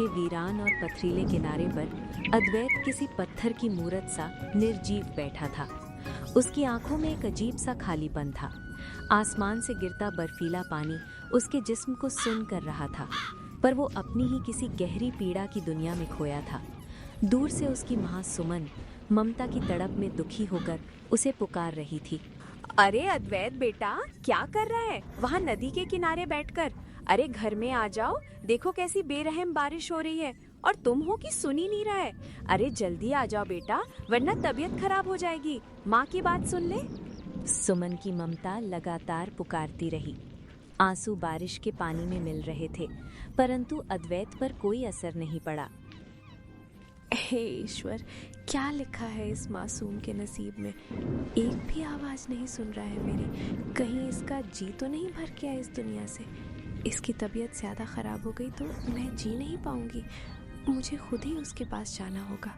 वीरान और पथरीले किनारे पर अद्वैत किसी पत्थर की मूरत सा निर्जीव बैठा था। उसकी आंखों में एक अजीब सा खालीपन था। आसमान से गिरता बर्फीला पानी उसके जिस्म को सुन्न कर रहा था, पर वो अपनी ही किसी गहरी पीड़ा की दुनिया में खोया था। दूर से उसकी माँ सुमन ममता की तड़प में दुखी होकर उसे पुकार रही थी। अरे अद्वैत बेटा, क्या कर रहा है वहाँ नदी के किनारे बैठकर? अरे घर में आ जाओ, देखो कैसी बेरहम बारिश हो रही है और तुम हो कि सुन ही नहीं रहा है। अरे जल्दी आ जाओ बेटा, वरना तबीयत खराब हो जाएगी। माँ की बात सुन ले। सुमन की ममता लगातार पुकारती रही। आंसू बारिश के पानी में मिल रहे थे, परंतु अद्वैत पर कोई असर नहीं पड़ा। हे ईश्वर, क्या लिखा है इस मासूम के नसीब में? एक भी आवाज नहीं सुन रहा है मेरी। कहीं इसका जी तो नहीं भर गया इस दुनिया से? इसकी तबीयत ज्यादा खराब हो गई तो मैं जी नहीं पाऊंगी। मुझे खुद ही उसके पास जाना होगा।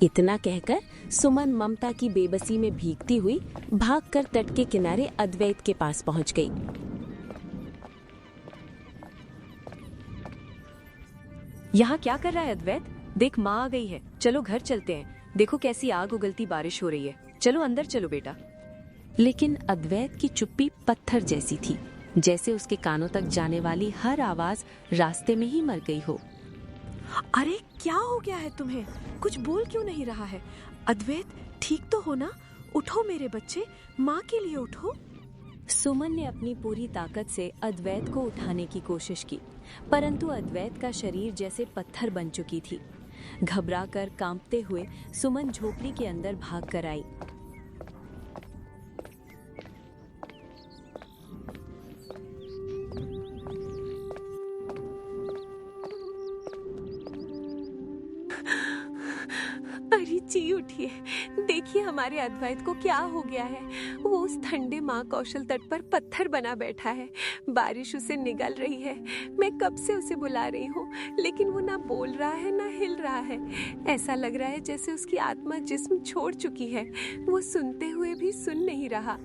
इतना कहकर सुमन ममता की बेबसी में भीगती हुई भागकर तट के किनारे अद्वैत के पास पहुंच गई। यहाँ क्या कर रहा है अद्वैत? देख, माँ आ गई है। चलो घर चलते हैं। देखो कैसी आग उगलती बारिश हो रही है। चलो अंदर चलो बेटा। लेकिन अद्वैत की चुप्पी पत्थर जैसी थी, जैसे उसके कानों तक जाने वाली हर आवाज रास्ते में ही मर गई हो। अरे क्या हो गया है तुम्हें? कुछ बोल क्यों नहीं रहा है? अद्वैत, ठीक तो हो ना? उठो मेरे बच्चे, माँ के लिए उठो। सुमन ने अपनी पूरी ताकत से अद्वैत को उठाने की कोशिश की, परंतु अद्वैत का शरीर जैसे पत्थर बन चुकी थी। घबराकर कांपते हुए सुमन झोपड़ी के अंदर भाग कर आई। अरे जी उठिए, देखिए हमारे अद्वैत को क्या हो गया है। वो उस ठंडे माँ कौशल तट पर पत्थर बना बैठा है। बारिश उसे निगल रही है। मैं कब से उसे बुला रही हूँ, लेकिन वो ना बोल रहा है ना हिल रहा है। ऐसा लग रहा है जैसे उसकी आत्मा जिस्म छोड़ चुकी है। वो सुनते हुए भी सुन नहीं रहा।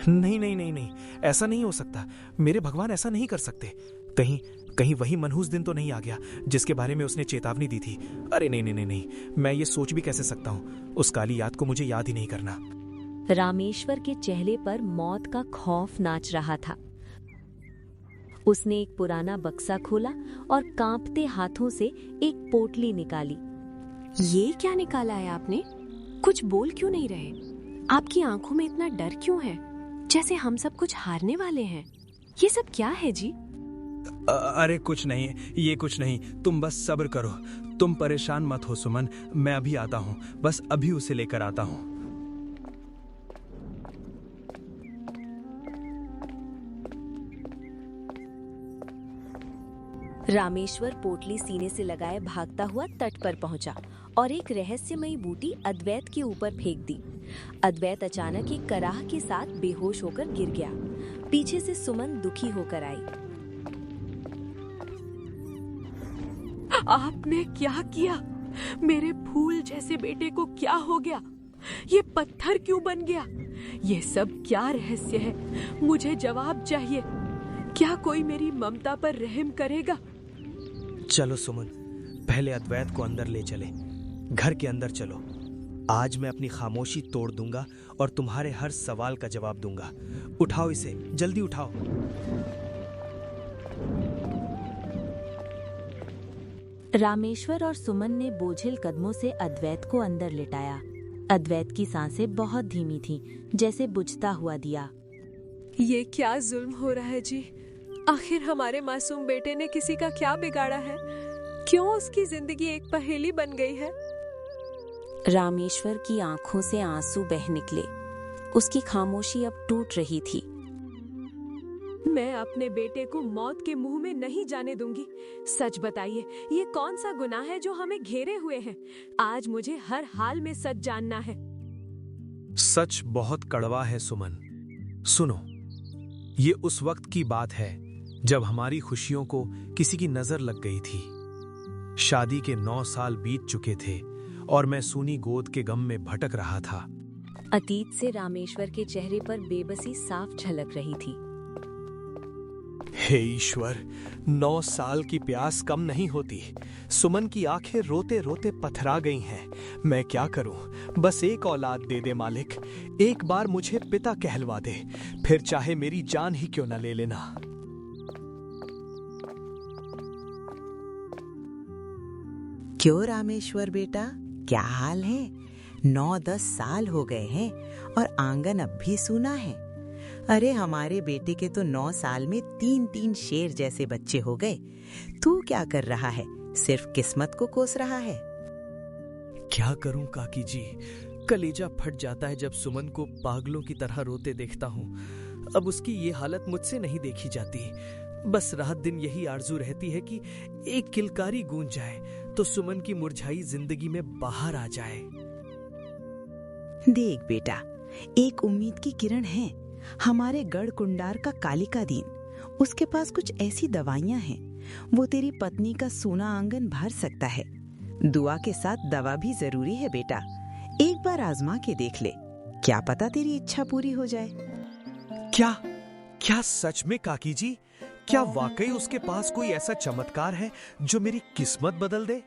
नहीं नहीं नहीं नहीं, ऐसा नहीं हो सकता। मेरे भगवान ऐसा नहीं कर सकते। कहीं कहीं वही मनहूस दिन तो नहीं आ गया जिसके बारे में उसने चेतावनी दी थी। अरे नहीं नहीं नहीं नहीं, मैं ये सोच भी कैसे सकता हूँ। उस काली याद को मुझे याद ही नहीं करना। रामेश्वर के चेहरे पर मौत का खौफ नाच रहा था। उसने एक पुराना बक्सा खोला और कांपते हाथों से एक पोटली निकाली। ये क्या निकाला है आपने? कुछ बोल क्यों नहीं रहे? आपकी आंखों में इतना डर क्यों है, जैसे हम सब कुछ हारने वाले हैं? ये सब क्या है जी? अरे कुछ नहीं, ये कुछ नहीं। तुम बस सब्र करो। तुम परेशान मत हो सुमन, मैं अभी आता हूँ। बस अभी उसे लेकर आता हूँ। रामेश्वर पोटली सीने से लगाए भागता हुआ तट पर पहुंचा और एक रहस्यमयी बूटी अद्वैत के ऊपर फेंक दी। अद्वैत अचानक एक कराह के साथ बेहोश होकर गिर गया। पीछे से सुमन दुखी होकर आई। आपने क्या किया? मेरे फूल जैसे बेटे को क्या हो गया? ये पत्थर क्यों बन गया? ये सब क्या रहस्य है? मुझे जवाब चाहिए। क्या कोई मेरी ममता पर रहम करेगा? चलो सुमन, पहले अद्वैत को अंदर ले चले। घर के अंदर चलो। आज मैं अपनी खामोशी तोड़ दूंगा और तुम्हारे हर सवाल का जवाब दूंगा। उठाओ इसे, जल्दी उठाओ। रामेश्वर और सुमन ने बोझिल कदमों से अद्वैत को अंदर लिटाया। अद्वैत की सांसें बहुत धीमी थीं, जैसे बुझता हुआ दिया। ये क्या जुल्म हो रहा है जी? आखिर हमारे मासूम बेटे ने किसी का क्या बिगाड़ा है? क्यों उसकी जिंदगी एक पहेली बन गई है? रामेश्वर की आंखों से आंसू बह निकले। उसकी खामोशी अब टूट रही थी। मैं अपने बेटे को मौत के मुंह में नहीं जाने दूंगी। सच बताइए, ये कौन सा गुनाह है जो हमें घेरे हुए है? आज मुझे हर हाल में सच जानना है। सच बहुत कड़वा है सुमन। सुनो, ये उस वक्त की बात है जब हमारी खुशियों को किसी की नजर लग गई थी। शादी के 9 साल बीत चुके थे और मैं सूनी गोद के गम में भटक रहा था। अतीत से रामेश्वर के चेहरे पर बेबसी साफ झलक रही थी। हे ईश्वर, 9 साल की प्यास कम नहीं होती। सुमन की आंखें रोते रोते पथरा गई हैं। मैं क्या करूं? बस एक औलाद दे दे मालिक। एक बार मुझे पिता कहलवा दे, फिर चाहे मेरी जान ही क्यों न ले लेना। क्यों रामेश्वर बेटा, क्या हाल है? 9-10 साल हो गए हैं और आंगन अब भी सूना है। अरे हमारे बेटे के तो 9 साल में 3-3 शेर जैसे बच्चे हो गए। तू क्या कर रहा है? सिर्फ किस्मत को कोस रहा है। क्या करूं काकी जी, कलेजा फट जाता है जब सुमन को पागलों की तरह रोते देखता हूं। अब उसकी ये हालत मुझसे नहीं देखी जाती। बस रात दिन यही आरजू रहती है कि एक किलकारी गूंज जाए तो सुमन की मुरझाई जिंदगी में बाहर आ जाए। देख बेटा, एक उम्मीद की किरण है। हमारे गढ़ कुंडार का कालिका दीन, उसके पास कुछ ऐसी दवाइयां हैं, वो तेरी पत्नी का सोना आंगन भर सकता है। दुआ के साथ दवा भी जरूरी है बेटा। एक बार आजमा के देख ले, क्या पता तेरी इच्छा पूरी हो जाए। क्या क्या सच में काकी जी? क्या वाकई उसके पास कोई ऐसा चमत्कार है जो मेरी किस्मत बदल दे?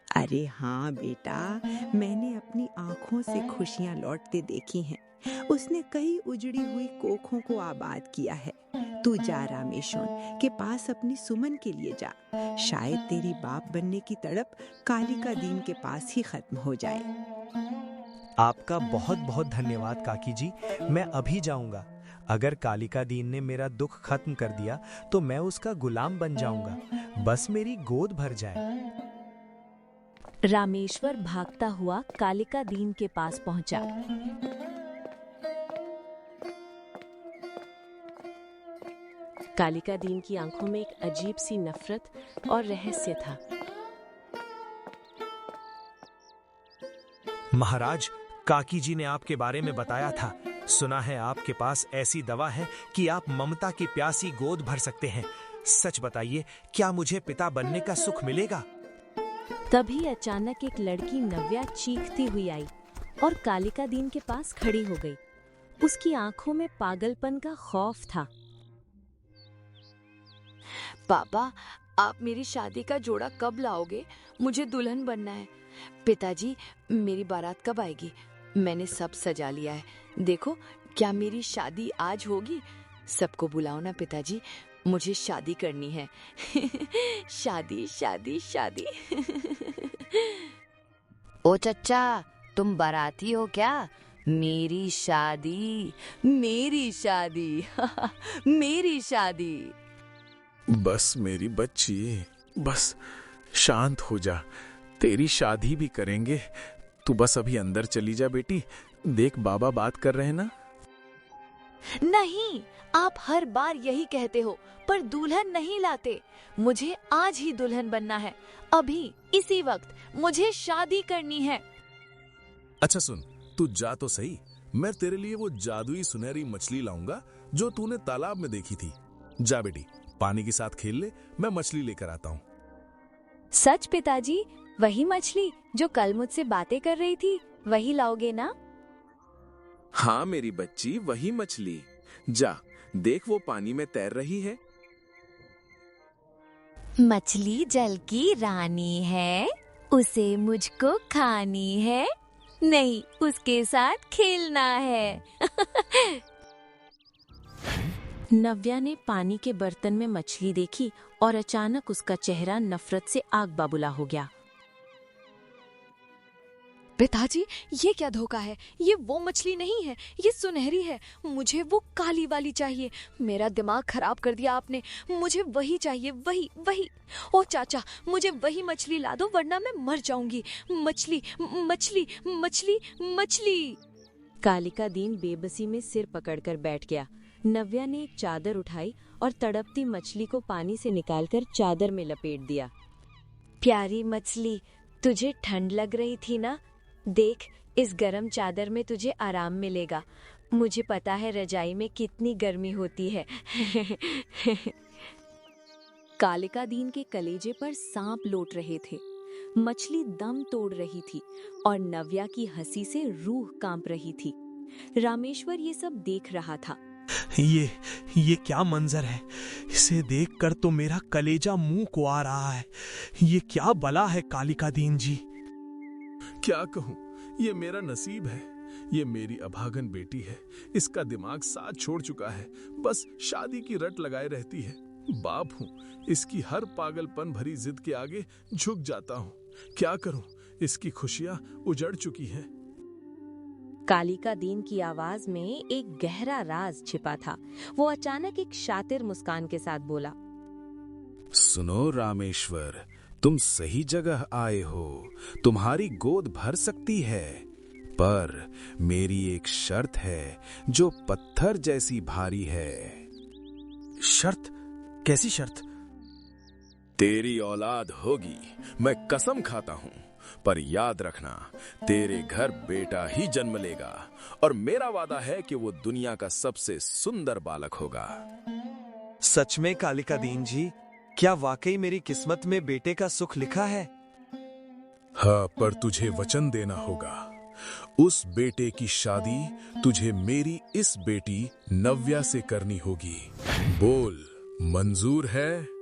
अरे हाँ बेटा, मैंने अपनी आंखों से खुशियां लौटते देखी हैं। उसने कई उजड़ी हुई कोखों को आबाद किया है। तू जा रामेश्वर के पास अपनी सुमन के लिए जा। शायद तेरी बाप बनने की तड़प कालिका दीन के पास ही खत्म हो जाए। आपका बहुत बहुत धन्यवाद काकी जी। मैं अभी जाऊंगा। अगर कालिका दीन ने मेरा दुख खत्म कर दिया तो मैं उसका गुलाम बन जाऊंगा। बस मेरी गोद भर जाए। रामेश्वर भागता हुआ कालिका दीन के पास पहुंचा। कालिका दीन की आंखों में एक अजीब सी नफरत और रहस्य था। महाराज, काकी जी ने आपके बारे में बताया था। सुना है आपके पास ऐसी दवा है कि आप ममता की प्यासी गोद भर सकते हैं। सच बताइए, क्या मुझे पिता बनने का सुख मिलेगा? तभी अचानक एक लड़की नव्या चीखती हुई आई और कालिका दीन के पास खड़ी हो गई। उसकी आंखों में पागलपन का खौफ था। पापा, आप मेरी शादी का जोड़ा कब लाओगे? मुझे दुल्हन बनना है। पिताजी, मेरी बारात कब आएगी? मैंने सब सजा लिया है। देखो, क्या मेरी शादी आज होगी? सबको बुलाओ ना पिताजी, मुझे शादी करनी है। शादी शादी शादी। ओ चच्चा, तुम बाराती हो क्या? मेरी शादी, मेरी शादी। मेरी शादी। बस मेरी बच्ची, बस शांत हो जा। तेरी शादी भी करेंगे। तू बस अभी अंदर चली जा बेटी। देख, बाबा बात कर रहे हैं ना। नहीं, आप हर बार यही कहते हो पर दुल्हन नहीं लाते। मुझे आज ही दुल्हन बनना है, अभी इसी वक्त। मुझे शादी करनी है। अच्छा सुन, तू जा तो सही। मैं तेरे लिए वो जादुई सुनहरी मछली लाऊंगा जो तूने तालाब में देखी थी। जा बेटी, पानी के साथ खेल ले। मैं मछली लेकर आता हूँ। सच पिताजी? वही मछली जो कल मुझसे बातें कर रही थी, वही लाओगे ना? हाँ मेरी बच्ची, वही मछली। जा देख, वो पानी में तैर रही है। मछली जल की रानी है, उसे मुझको खानी है, नहीं उसके साथ खेलना है। नव्या ने पानी के बर्तन में मछली देखी और अचानक उसका चेहरा नफरत से आग बबूला हो गया। पिताजी, ये क्या धोखा है? ये वो मछली नहीं है, ये सुनहरी है। मुझे वो काली वाली चाहिए। मेरा दिमाग खराब कर दिया आपने। मुझे वही चाहिए, वही वही। ओ चाचा, मुझे वही मछली ला दो वरना मैं मर जाऊंगी। मछली मछली मछली मछली। कालिका दीन बेबसी में सिर पकड़कर बैठ गया। नव्या ने एक चादर उठाई और तड़पती मछली को पानी से निकालकर चादर में लपेट दिया। प्यारी मछली, तुझे ठंड लग रही थी ना? देख, इस गरम चादर में तुझे आराम मिलेगा। मुझे पता है रजाई में कितनी गर्मी होती है। कालिका दीन के कलेजे पर सांप लौट रहे थे। मछली दम तोड़ रही थी और नव्या की हंसी से रूह कांप रही थी। रामेश्वर ये सब देख रहा था। ये क्या मंजर है? इसे देखकर तो मेरा कलेजा मुंह को आ रहा है। ये क्या बला है कालिका दीन जी? क्या कहूं, ये मेरा नसीब है। ये मेरी अभागन बेटी है। इसका दिमाग साथ छोड़ चुका है, बस शादी की रट लगाए रहती है। बाप हूं, इसकी हर पागलपन भरी जिद के आगे झुक जाता हूं। क्या करूं, इसकी खुशियां उजड़ चुकी हैं। कालिका दीन की आवाज में एक गहरा राज छिपा था। वो अचानक एक शातिर मुस्कान के साथ बोला, सुनो रामेश्वर, तुम सही जगह आए हो। तुम्हारी गोद भर सकती है, पर मेरी एक शर्त है जो पत्थर जैसी भारी है। शर्त? कैसी शर्त? तेरी औलाद होगी, मैं कसम खाता हूं, पर याद रखना, तेरे घर बेटा ही जन्म लेगा और मेरा वादा है कि वो दुनिया का सबसे सुंदर बालक होगा। सच में कालिका दीन जी? क्या वाकई मेरी किस्मत में बेटे का सुख लिखा है? हाँ, पर तुझे वचन देना होगा। उस बेटे की शादी तुझे मेरी इस बेटी नव्या से करनी होगी। बोल, मंजूर है?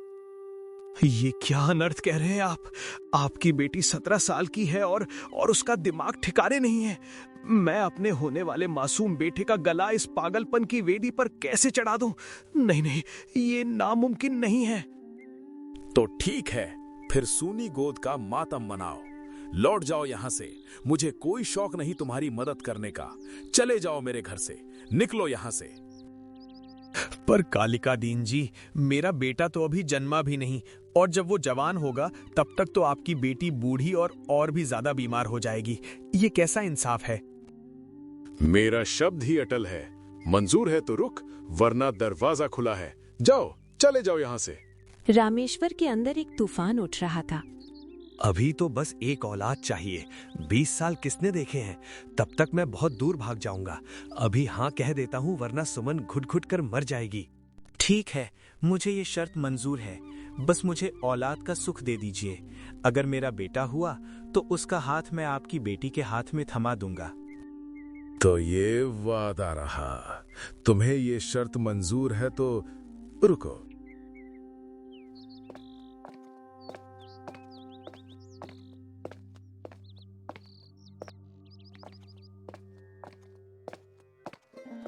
ये क्या अनर्थ कह रहे हैं आप? आपकी बेटी 17 साल की है और उसका दिमाग ठिकाने नहीं है। मैं अपने होने वाले मासूम बेटे का गला इस पागलपन की वेदी पर कैसे चढ़ा दूं? नहीं, ये नामुमकिन नहीं है। तो ठीक है, फिर सूनी गोद का मातम मनाओ। लौट जाओ यहां से। मुझे कोई शौक नहीं तुम्हारी मदद करने का। चले जाओ मेरे घर से, निकलो यहां से। पर कालिका दीन जी, मेरा बेटा तो अभी जन्मा भी नहीं, और जब वो जवान होगा तब तक तो आपकी बेटी बूढ़ी और भी ज्यादा बीमार हो जाएगी। ये कैसा इंसाफ है? मेरा शब्द ही अटल है। मंजूर है तो रुक, वरना दरवाजा खुला है। जाओ, चले जाओ यहां से। रामेश्वर के अंदर एक तूफान उठ रहा था। अभी तो बस एक औलाद चाहिए। 20 साल किसने देखे हैं? तब तक मैं बहुत दूर भाग जाऊंगा। अभी हाँ कह देता हूँ, वरना सुमन घुट घुट कर मर जाएगी। ठीक है, मुझे ये शर्त मंजूर है। बस मुझे औलाद का सुख दे दीजिए। अगर मेरा बेटा हुआ तो उसका हाथ मैं आपकी बेटी के हाथ में थमा दूंगा। तो ये वादा रहा। तुम्हें ये शर्त मंजूर है तो रुको।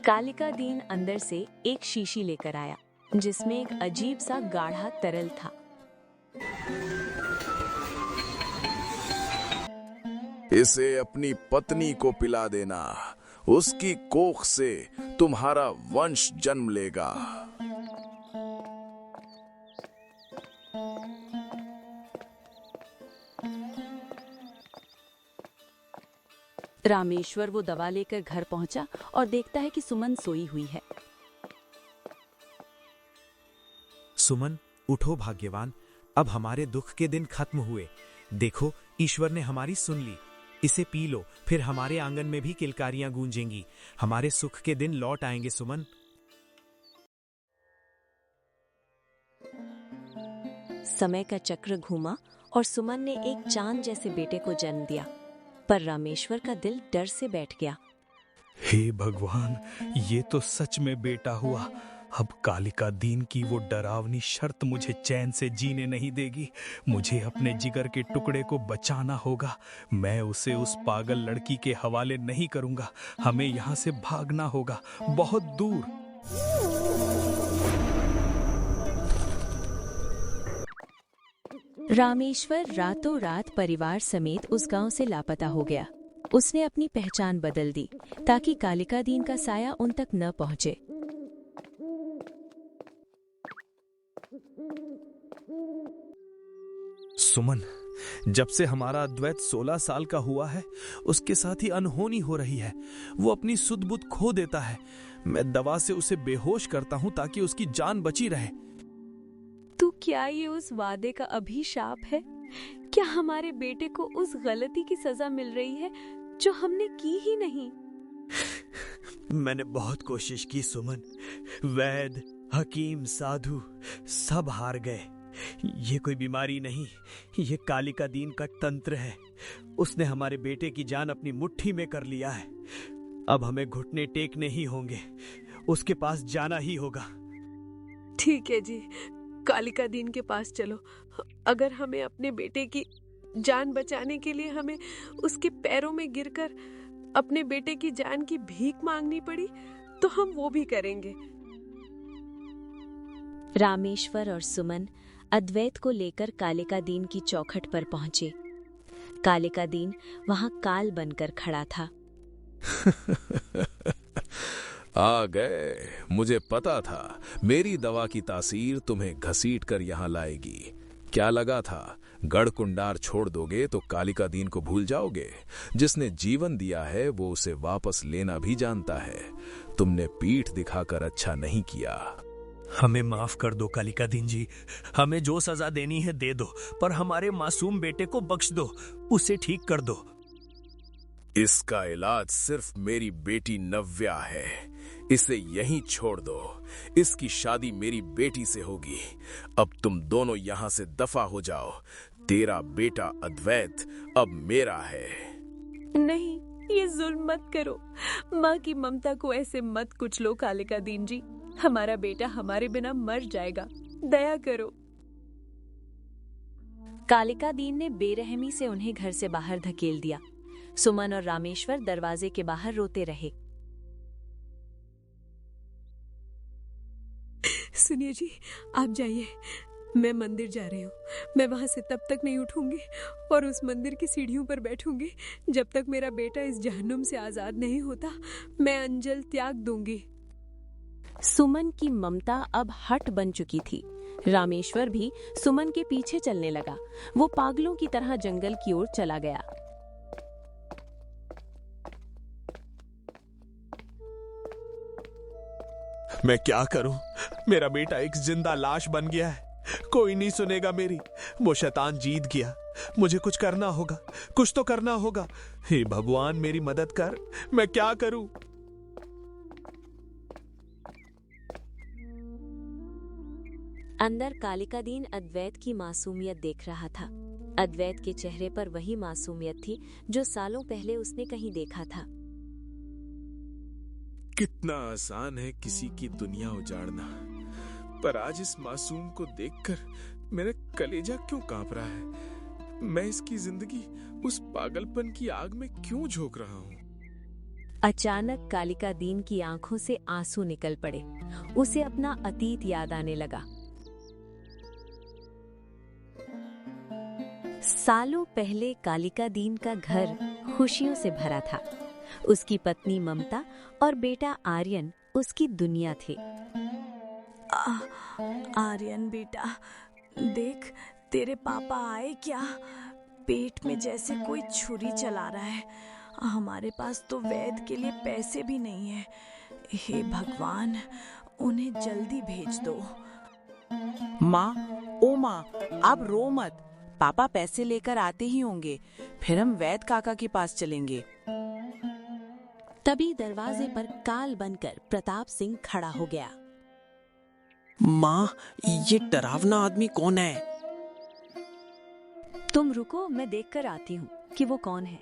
कालिका दीन अंदर से एक शीशी लेकर आया जिसमें एक अजीब सा गाढ़ा तरल था। इसे अपनी पत्नी को पिला देना। उसकी कोख से तुम्हारा वंश जन्म लेगा। रामेश्वर वो दवा लेकर घर पहुंचा और देखता है कि सुमन सोई हुई है। सुमन, उठो भाग्यवान, अब हमारे दुख के दिन खत्म हुए। देखो, ईश्वर ने हमारी सुन ली। इसे पी लो, फिर हमारे आंगन में भी किलकारियां गूंजेंगी। हमारे सुख के दिन लौट आएंगे सुमन। समय का चक्र घूमा और सुमन ने एक चांद जैसे बेटे को जन्म दिया, पर रामेश्वर का दिल डर से बैठ गया। हे भगवान, ये तो सच में बेटा हुआ। अब कालिका दीन की वो डरावनी शर्त मुझे चैन से जीने नहीं देगी। मुझे अपने जिगर के टुकड़े को बचाना होगा। मैं उसे उस पागल लड़की के हवाले नहीं करूंगा। हमें यहाँ से भागना होगा, बहुत दूर। रामेश्वर रातों रात परिवार समेत उस गांव से लापता हो गया। उसने अपनी पहचान बदल दी ताकि कालिका दीन का साया उन तक न पहुंचे। सुमन, जब से हमारा अद्वैत 16 साल का हुआ है, उसके साथ ही अनहोनी हो रही है। वो अपनी सुध बुध खो देता है। मैं दवा से उसे बेहोश करता हूं ताकि उसकी जान बची रहे। तो क्या ये उस वादे का अभिशाप है? क्या हमारे बेटे को उस गलती की सजा मिल रही है जो हमने की ही नहीं? मैंने बहुत कोशिश की सुमन। वैद, हकीम, साधु सब हार गए। ये कोई बीमारी नहीं, ये कालिका दीन का तंत्र है। उसने हमारे बेटे की जान अपनी मुट्ठी में कर लिया है। अब हमें घुटने टेकने ही होंगे। उसके पास जाना ही होगा। ठीक है जी, कालिका दीन के पास चलो। अगर हमें अपने बेटे की जान बचाने के लिए हमें उसके पैरों में गिरकर अपने बेटे की जान की भीख मांगनी पड़ी तो हम वो भी करेंगे। रामेश्वर और सुमन अद्वैत को लेकर कालिका दीन की चौखट पर पहुंचे। कालिका दीन वहां काल बनकर खड़ा था। आ गए, मुझे पता था मेरी दवा की तासीर तुम्हें घसीट कर यहाँ लाएगी। क्या लगा था गढ़ कुंडार छोड़ दोगे तो कालिका दीन को भूल जाओगे? जिसने जीवन दिया है वो उसे वापस लेना भी जानता है। तुमने पीठ दिखाकर अच्छा नहीं किया। हमें माफ कर दो कालिका दीन जी, हमें जो सजा देनी है दे दो, पर हमारे मासूम बेटे को बख्श दो, उसे ठीक कर दो। इसका इलाज सिर्फ मेरी बेटी नव्या है, इसे यहीं छोड़ दो। इसकी शादी मेरी बेटी से होगी। अब तुम दोनों यहां से दफा हो जाओ। तेरा बेटा अद्वैत अब मेरा है। नहीं, ये जुल्म मत करो। माँ की ममता को ऐसे मत कुचलो कालिका दीन जी। हमारा बेटा हमारे बिना मर जाएगा, दया करो। कालिका दीन ने बेरहमी से उन्हें घर से बाहर धकेल दिया। सुमन और रामेश्वर दरवाजे के बाहर रोते रहे। सुनिए जी, आप जाइए, मैं मंदिर जा रही हूँ। मैं वहां से तब तक नहीं उठूंगी और उस मंदिर की सीढ़ियों पर बैठूंगी जब तक मेरा बेटा इस जहन्नुम से आजाद नहीं होता। मैं अंजल त्याग दूंगी। सुमन की ममता अब हट बन चुकी थी। रामेश्वर भी सुमन के पीछे चलने लगा। वो पागलों की तरह जंगल की ओर चला गया। मैं क्या करूं? मेरा बेटा एक जिंदा लाश बन गया है। कोई नहीं सुनेगा मेरी। वो शैतान जीत गया। मुझे कुछ करना होगा, कुछ तो करना होगा। हे भगवान मेरी मदद कर। मैं क्या करूं? अंदर कालिका दीन अद्वैत की मासूमियत देख रहा था। अद्वैत के चेहरे पर वही मासूमियत थी जो सालों पहले उसने कहीं देखा था। कितना आसान है किसी की दुनिया उजाड़ना, पर आज इस मासूम को देखकर मेरा कलेजा क्यों कांप रहा है? मैं इसकी जिंदगी उस पागलपन की आग में क्यों झोंक रहा हूँ? अचानक कालिका दीन की आंखों से आंसू निकल पड़े। उसे अपना अतीत याद आने लगा। सालों पहले कालिका दीन का घर खुशियों से भरा था। उसकी पत्नी ममता और बेटा आर्यन उसकी दुनिया थे। आर्यन बेटा, देख तेरे पापा आए क्या? पेट में जैसे कोई छुरी चला रहा है। हमारे पास तो वैद्य के लिए पैसे भी नहीं है। हे भगवान, उन्हें जल्दी भेज दो। माँ, ओ माँ, आप रो मत। पापा पैसे लेकर आते ही होंगे, फिर हम वैद्य काका के पास चलेंगे। तभी दरवाजे पर काल बनकर प्रताप सिंह खड़ा हो गया। माँ, ये डरावना आदमी कौन है? तुम रुको, मैं देखकर आती हूँ कि वो कौन है।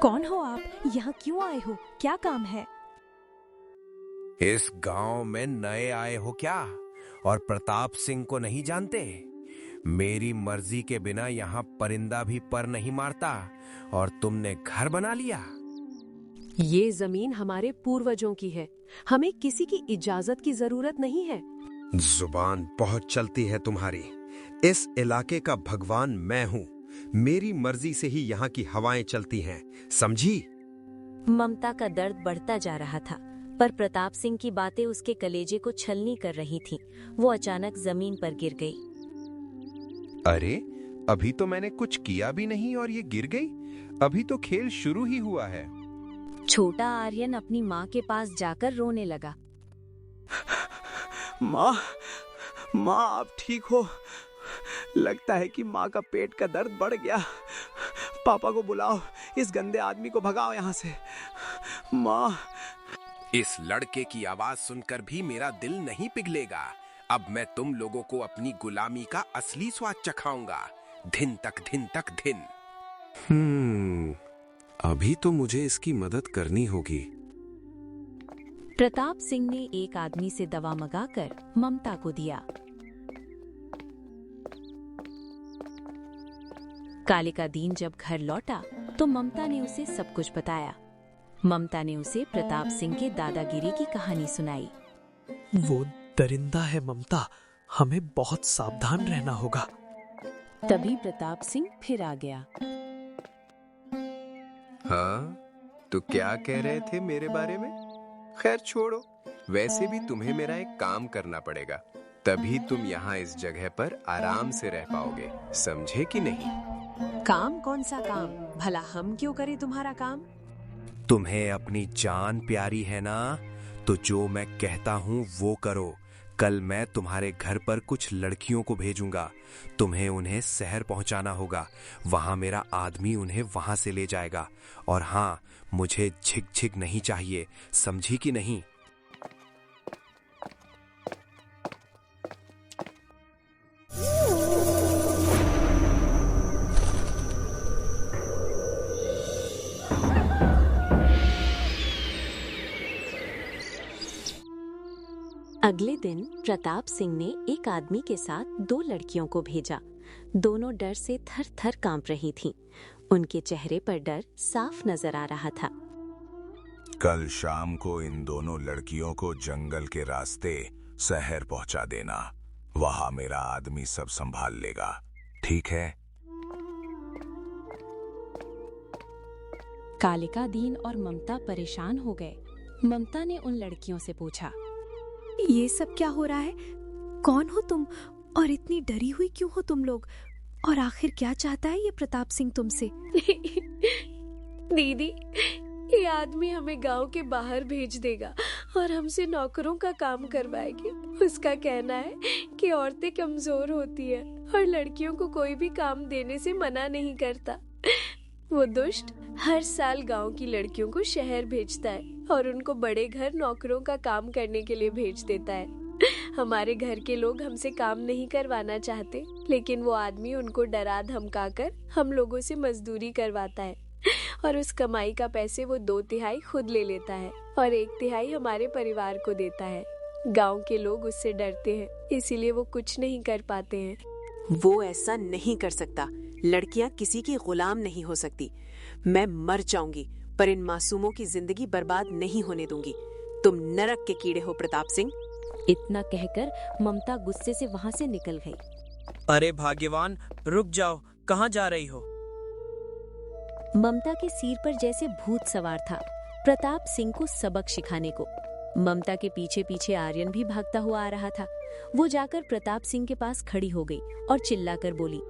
कौन हो आप? यहाँ क्यों आए हो? क्या काम है? इस गांव में नए आए हो क्या? और प्रताप सिंह को नहीं जानते? मेरी मर्जी के बिना यहाँ परिंदा भी पर नहीं मारता, और तुमने घर बना लिया। ये जमीन हमारे पूर्वजों की है, हमें किसी की इजाजत की जरूरत नहीं है। जुबान बहुत चलती है तुम्हारी। इस इलाके का भगवान मैं हूँ। मेरी मर्जी से ही यहाँ की हवाएं चलती हैं, समझी? ममता का दर्द बढ़ता जा रहा था, पर प्रताप सिंह की बातें उसके कलेजे को छलनी कर रही थीं। वो अचानक जमीन पर गिर गई। अरे, अभी तो मैंने कुछ किया भी नहीं और ये गिर गई? अभी तो खेल शुरू ही हुआ है। छोटा आर्यन अपनी माँ के पास जाकर रोने लगा। माँ, आप ठीक हो? लगता है कि माँ का पेट का दर्द बढ़ गया। पापा को बुलाओ, इस गंदे आदमी को भगाओ यहाँ से। माँ, इस लड़के की आवाज सुनकर भी मेरा दिल नहीं पिघलेगा। अब मैं तुम लोगों को अपनी गुलामी का असली स्वाद चखाऊंगा। दिन तक दिन। अभी तो मुझे इसकी मदद करनी होगी। प्रताप सिंह ने एक आदमी से दवा मंगाकर ममता को दिया। कालिका दीन जब घर लौटा तो ममता ने उसे सब कुछ बताया। ममता ने उसे प्रताप सिंह के दादागिरी की कहानी सुनाई। वो दरिंदा है ममता, हमें बहुत सावधान रहना होगा। तभी प्रताप सिंह फिर आ गया। हाँ, तो क्या कह रहे थे मेरे बारे में? खैर छोड़ो, वैसे भी तुम्हें मेरा एक काम करना पड़ेगा, तभी तुम यहाँ इस जगह पर आराम से रह पाओगे, समझे कि नहीं? काम? कौन सा काम? भला हम क्यों करें तुम्हारा काम? तुम्हें अपनी जान प्यारी है ना, तो जो मैं कहता हूँ वो करो। कल मैं तुम्हारे घर पर कुछ लड़कियों को भेजूंगा, तुम्हें उन्हें शहर पहुंचाना होगा। वहां मेरा आदमी उन्हें वहां से ले जाएगा। और हाँ, मुझे झिक-झिक नहीं चाहिए, समझी कि नहीं? अगले दिन प्रताप सिंह ने एक आदमी के साथ 2 लड़कियों को भेजा। दोनों डर से थर-थर कांप रही थीं। उनके चेहरे पर डर साफ नजर आ रहा था। कल शाम को इन दोनों लड़कियों को जंगल के रास्ते शहर पहुंचा देना। वहां मेरा आदमी सब संभाल लेगा, ठीक है? कालिका दीन और ममता परेशान हो गए। ममता ने उन लड़कियों से पूछा, ये सब क्या हो रहा है? कौन हो तुम और इतनी डरी हुई क्यों हो तुम लोग? और आखिर क्या चाहता है ये प्रताप सिंह तुमसे? दीदी, ये आदमी हमें गांव के बाहर भेज देगा और हमसे नौकरों का काम करवाएगी। उसका कहना है कि औरतें कमजोर होती है और लड़कियों को कोई भी काम देने से मना नहीं करता। वो दुष्ट हर साल गांव की लड़कियों को शहर भेजता है और उनको बड़े घर नौकरों का काम करने के लिए भेज देता है। हमारे घर के लोग हमसे काम नहीं करवाना चाहते, लेकिन वो आदमी उनको डरा धमकाकर हम लोगों से मजदूरी करवाता है और उस कमाई का पैसे वो 2/3 खुद ले लेता है और 1/3 हमारे परिवार को देता है। गांव के लोग उससे डरते हैं, इसीलिए वो कुछ नहीं कर पाते हैं। वो ऐसा नहीं कर सकता। लड़कियां किसी की गुलाम नहीं हो सकती। मैं मर जाऊंगी पर इन मासूमों की जिंदगी बर्बाद नहीं होने दूंगी। तुम नरक के कीड़े हो प्रताप सिंह। इतना कहकर ममता गुस्से से वहां से निकल गई। अरे भाग्यवान, रुक जाओ, कहाँ जा रही हो? ममता के सिर पर जैसे भूत सवार था, प्रताप सिंह को सबक सिखाने को। ममता के पीछे पीछे आर्यन भी भागता हुआ आ रहा था। वो जाकर प्रताप सिंह के पास खड़ी हो गई और चिल्लाकर बोली,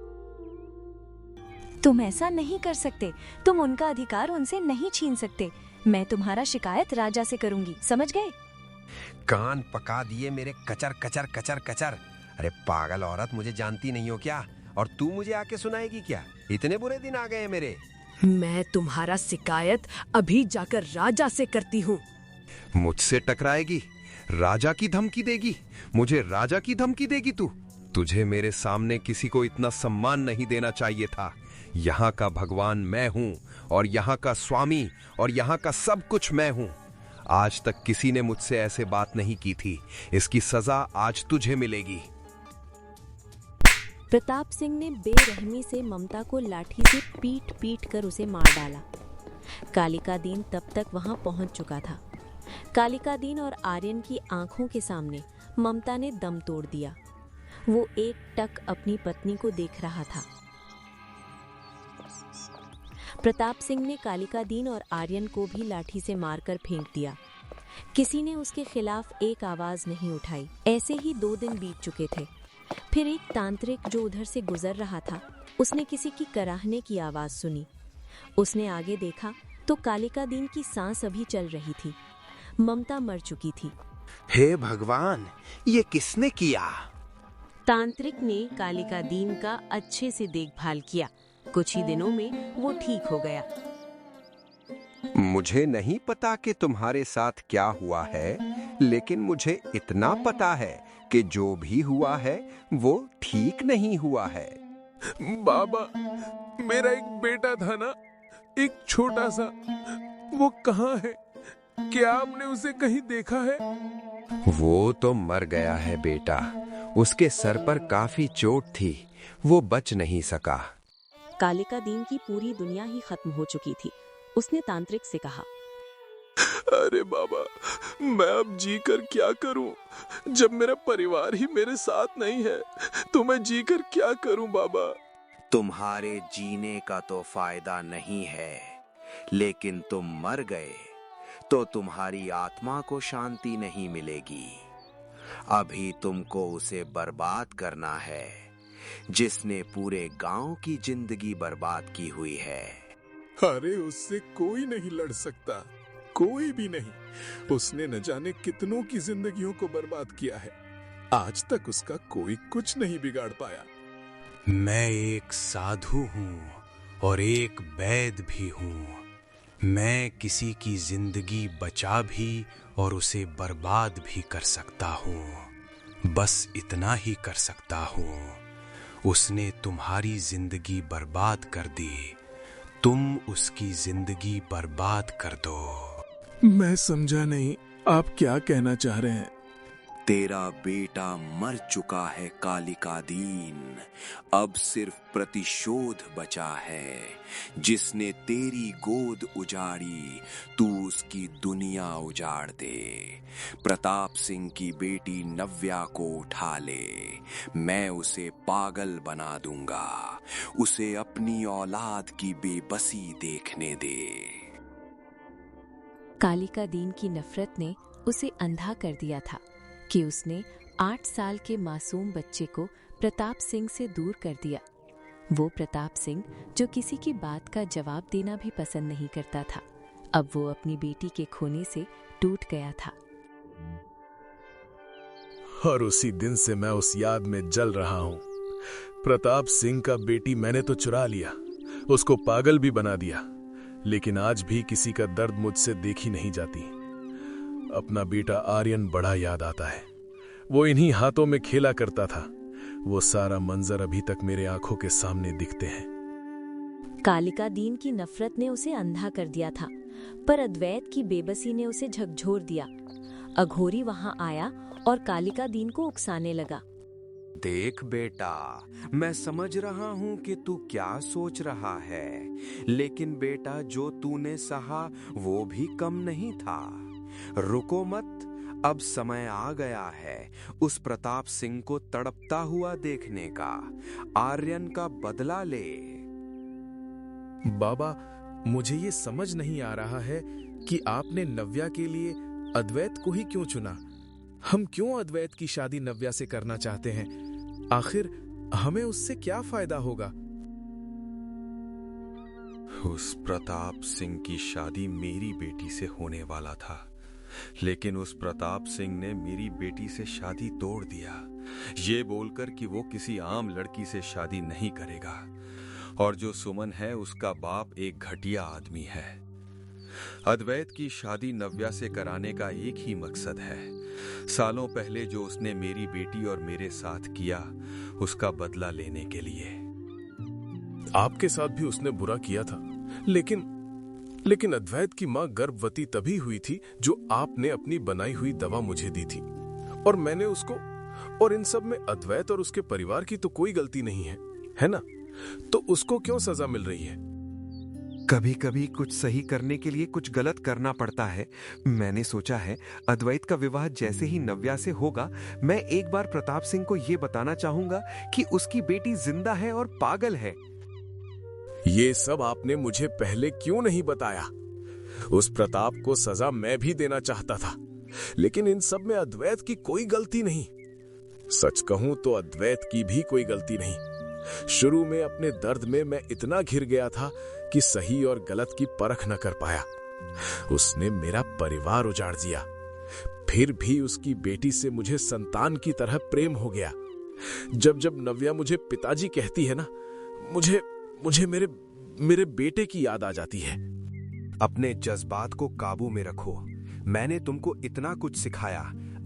तुम ऐसा नहीं कर सकते। तुम उनका अधिकार उनसे नहीं छीन सकते। मैं तुम्हारा शिकायत राजा से करूंगी, समझ गए? कान पका दिए मेरे कचर कचर कचर कचर। अरे पागल औरत, मुझे जानती नहीं हो क्या? और तू मुझे आके सुनाएगी क्या? इतने बुरे दिन आ गए मेरे। मैं तुम्हारा शिकायत अभी जाकर राजा से करती हूँ। मुझसे टकराएगी? राजा की धमकी देगी? मुझे राजा की धमकी देगी तू? तुझे मेरे सामने किसी को इतना सम्मान नहीं देना चाहिए था। यहाँ का भगवान मैं हूँ और यहाँ का स्वामी और यहाँ का सब कुछ मैं हूँ। आज तक किसी ने मुझसे ऐसे बात नहीं की थी। इसकी सजा आज तुझे मिलेगी। प्रताप सिंह ने बेरहमी से ममता को लाठी से पीट पीट कर उसे मार डाला। कालिका दीन तब तक वहां पहुंच चुका था। कालिका दीन और आर्यन की आंखों के सामने ममता ने दम तोड़ दिया। वो एक टक अपनी पत्नी को देख रहा था। प्रताप सिंह ने कालिका दीन और आर्यन को भी लाठी से मारकर फेंक दिया। किसी ने उसके खिलाफ एक आवाज नहीं उठाई। ऐसे ही 2 दिन बीत चुके थे। फिर एक तांत्रिक जो उधर से गुजर रहा था, उसने किसी की कराहने की आवाज सुनी। उसने आगे देखा तो कालिका दीन की सांस अभी चल रही थी। ममता मर चुकी थी। हे भगवान, ये किसने किया? तांत्रिक ने कालिका दीन का अच्छे से देखभाल किया। कुछ ही दिनों में वो ठीक हो गया। मुझे नहीं पता कि तुम्हारे साथ क्या हुआ है, लेकिन मुझे इतना पता है कि जो भी हुआ है वो ठीक नहीं हुआ है। बाबा, मेरा एक बेटा था ना, एक छोटा सा, वो कहाँ है? क्या आपने उसे कहीं देखा है? वो तो मर गया है बेटा। उसके सर पर काफी चोट थी, वो बच नहीं सका। कालिका दीन की पूरी दुनिया ही खत्म हो चुकी थी। उसने तांत्रिक से कहा, अरे बाबा, मैं अब जी कर क्या करूं? जब मेरा परिवार ही मेरे साथ नहीं है तो मैं जी कर क्या करूं बाबा? तुम्हारे जीने का तो फायदा नहीं है, लेकिन तुम मर गए तो तुम्हारी आत्मा को शांति नहीं मिलेगी। अभी तुमको उसे बर्बाद करना है जिसने पूरे गांव की जिंदगी बर्बाद की हुई है। अरे उससे कोई नहीं लड़ सकता, कोई भी नहीं। उसने न जाने कितनों की जिंदगियों को बर्बाद किया है। आज तक उसका कोई कुछ नहीं बिगाड़ पाया। मैं एक साधु हूँ और एक वैद्य भी हूँ। मैं किसी की जिंदगी बचा भी और उसे बर्बाद भी कर सकता हूँ। बस इतना ही कर सकता हूँ। उसने तुम्हारी जिंदगी बर्बाद कर दी, तुम उसकी जिंदगी बर्बाद कर दो। मैं समझा नहीं, आप क्या कहना चाह रहे हैं? तेरा बेटा मर चुका है कालिका दीन। अब सिर्फ प्रतिशोध बचा है। जिसने तेरी गोद उजाड़ी, तू उसकी दुनिया उजाड़ दे। प्रताप सिंह की बेटी नव्या को उठा ले। मैं उसे पागल बना दूंगा। उसे अपनी औलाद की बेबसी देखने दे। कालिका दीन की नफरत ने उसे अंधा कर दिया था कि उसने 8 साल के मासूम बच्चे को प्रताप सिंह से दूर कर दिया। वो प्रताप सिंह जो किसी की बात का जवाब देना भी पसंद नहीं करता था, अब वो अपनी बेटी के खोने से टूट गया था। और उसी दिन से मैं उस याद में जल रहा हूँ। प्रताप सिंह का बेटी मैंने तो चुरा लिया, उसको पागल भी बना दिया, लेकिन आज भी किसी का दर्द मुझसे देखी नहीं जाती। अपना बेटा आर्यन बड़ा याद आता है। वो इन्हीं हाथों में खेला करता था। वो सारा मंजर अभी तक मेरे आंखों के सामने दिखते हैं। कालिका दीन की नफरत ने उसे अंधा कर दिया था, पर अद्वैत की बेबसी ने उसे झकझोर दिया। अघोरी वहां आया और कालिका दीन को उकसाने लगा। देख बेटा, मैं समझ रहा हूं कि तू क्या सोच रहा है, लेकिन बेटा जो तूने सहा वो भी कम नहीं था। रुको मत, अब समय आ गया है उस प्रताप सिंह को तड़पता हुआ देखने का। आर्यन का बदला ले। बाबा, मुझे ये समझ नहीं आ रहा है कि आपने नव्या के लिए अद्वैत को ही क्यों चुना। हम क्यों अद्वैत की शादी नव्या से करना चाहते हैं? आखिर हमें उससे क्या फायदा होगा? उस प्रताप सिंह की शादी मेरी बेटी से होने वाला था, लेकिन उस प्रताप सिंह ने मेरी बेटी से शादी तोड़ दिया, ये बोलकर कि वो किसी आम लड़की से शादी नहीं करेगा। और जो सुमन है उसका बाप एक घटिया आदमी है। अद्वैत की शादी नव्या से कराने का एक ही मकसद है, सालों पहले जो उसने मेरी बेटी और मेरे साथ किया उसका बदला लेने के लिए। आपके साथ भी उसने बुरा किया था, लेकिन अद्वैत की मां गर्भवती तभी हुई थी जो आपने अपनी बनाई हुई दवा मुझे दी थी, और मैंने उसको। और इन सब में अद्वैत और उसके परिवार की तो कोई गलती नहीं है ना? तो उसको क्यों सजा मिल रही है? कभी कभी कुछ सही करने के लिए कुछ गलत करना पड़ता है। मैंने सोचा है अद्वैत का विवाह जैसे ही नव्या से होगा, मैं एक बार प्रताप सिंह को यह बताना चाहूंगा कि उसकी बेटी जिंदा है और पागल है। ये सब आपने मुझे पहले क्यों नहीं बताया? उस प्रताप को सजा मैं भी देना चाहता था, लेकिन इन सब में अद्वैत की कोई गलती नहीं। सच कहूं तो अद्वैत की भी कोई गलती नहीं। शुरू में अपने दर्द में मैं इतना घिर गया था कि सही और गलत की परख न कर पाया। उसने मेरा परिवार उजाड़ दिया, फिर भी उसकी बेटी से मुझे संतान की तरह प्रेम हो गया। जब नव्या मुझे पिताजी कहती है ना, मुझे मेरे बेटे की याद आ जाती है। अपने जज्बात को काबू में रखो। मैंने तुमको इतना कुछ सिखाया,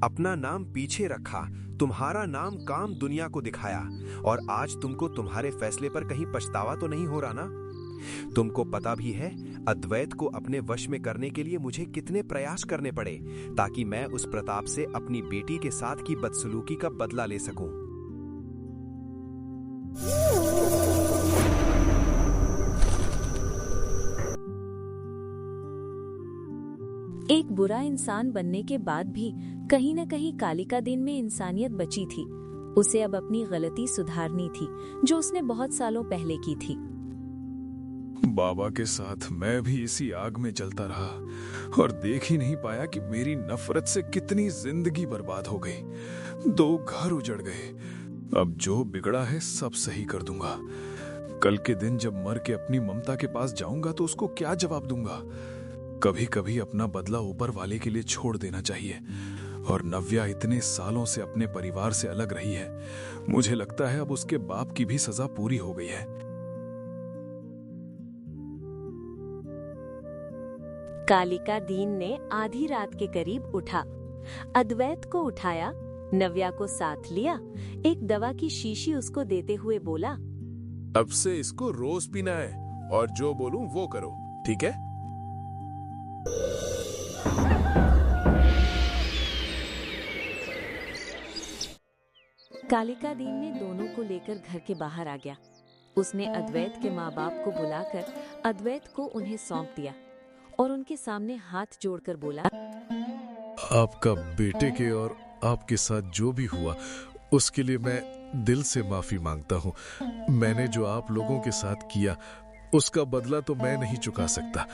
अपना नाम पीछे रखा, तुम्हारा नाम काम दुनिया को दिखाया, और आज तुमको तुम्हारे फैसले पर कहीं पछतावा तो नहीं हो रहा ना? तुमको पता भी है अद्वैत को अपने वश में करने के लिए मुझे कितने प्रयास करने पड़े ताकि मैं उस प्रताप से अपनी बेटी के साथ की बदसलूकी का बदला ले सकूं। एक बुरा इंसान बनने के बाद भी कहीं न कहीं कालिका दिन में इंसानियत बची थी। उसे अब अपनी गलती सुधारनी थी जो उसने बहुत सालों पहले की थी। बाबा के साथ मैं भी इसी आग में जलता रहा और देख ही नहीं पाया कि मेरी नफरत से कितनी जिंदगी बर्बाद हो गई। 2 घर उजड़ गए। अब जो बिगड़ा है सब सही कर दूंगा। कल के दिन जब मर के अपनी ममता के पास जाऊंगा तो उसको क्या जवाब दूंगा। कभी कभी अपना बदला ऊपर वाले के लिए छोड़ देना चाहिए। और नव्या इतने सालों से अपने परिवार से अलग रही है। मुझे लगता है अब उसके बाप की भी सजा पूरी हो गई है। कालिका दीन ने आधी रात के करीब उठा, अद्वैत को उठाया, नव्या को साथ लिया, एक दवा की शीशी उसको देते हुए बोला, अब से इसको रोज पीना है और जो बोलूं वो करो, ठीक है? कालिका दीन ने दोनों को लेकर घर के बाहर आ गया। उसने अद्वैत के माँ बाप को बुलाकर अद्वैत को उन्हें सौंप दिया और उनके सामने हाथ जोड़कर बोला, आपका बेटे के और आपके साथ जो भी हुआ उसके लिए मैं दिल से माफी मांगता हूँ। मैंने जो आप लोगों के साथ किया उसका बदला तो मैं नहीं चुका सकता,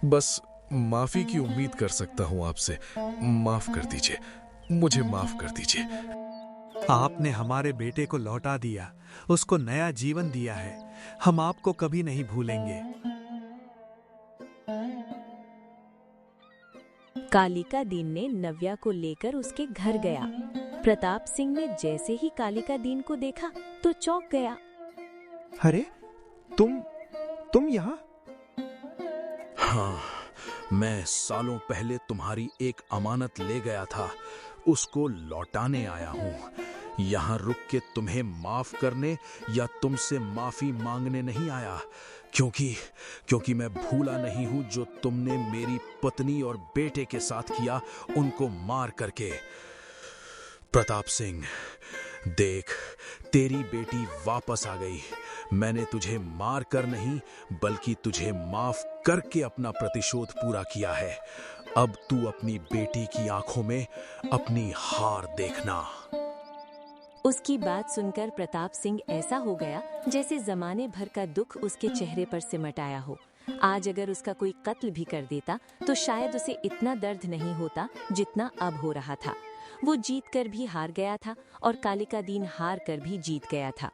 बस माफी की उम्मीद कर सकता हूँ आपसे। माफ कर दीजिए, मुझे माफ कर दीजिए। आपने हमारे बेटे को लौटा दिया, उसको नया जीवन दिया है। हम आपको कभी नहीं भूलेंगे। कालिका दीन ने नव्या को लेकर उसके घर गया। प्रताप सिंह ने जैसे ही कालिका दीन को देखा तो चौंक गया। अरे तुम यहाँ? हाँ, मैं सालों पहले तुम्हारी एक अमानत ले गया था, उसको लौटाने आया हूँ। यहाँ रुक के तुम्हें माफ करने या तुमसे माफी मांगने नहीं आया, क्योंकि मैं भूला नहीं हूँ जो तुमने मेरी पत्नी और बेटे के साथ किया, उनको मार करके। प्रताप सिंह, देख, तेरी बेटी वापस आ गई। मैंने तुझे मार कर नहीं बल्कि तुझे माफ करके अपना प्रतिशोध पूरा किया है। अब तू अपनी बेटी की आंखों में अपनी हार देखना। उसकी बात सुनकर प्रताप सिंह ऐसा हो गया जैसे जमाने भर का दुख उसके चेहरे पर सिमट आया हो। आज अगर उसका कोई कत्ल भी कर देता तो शायद उसे इतना दर्द नहीं होता जितना अब हो रहा था। वो जीत कर भी हार गया था और कालिका दीन हार कर भी जीत गया था।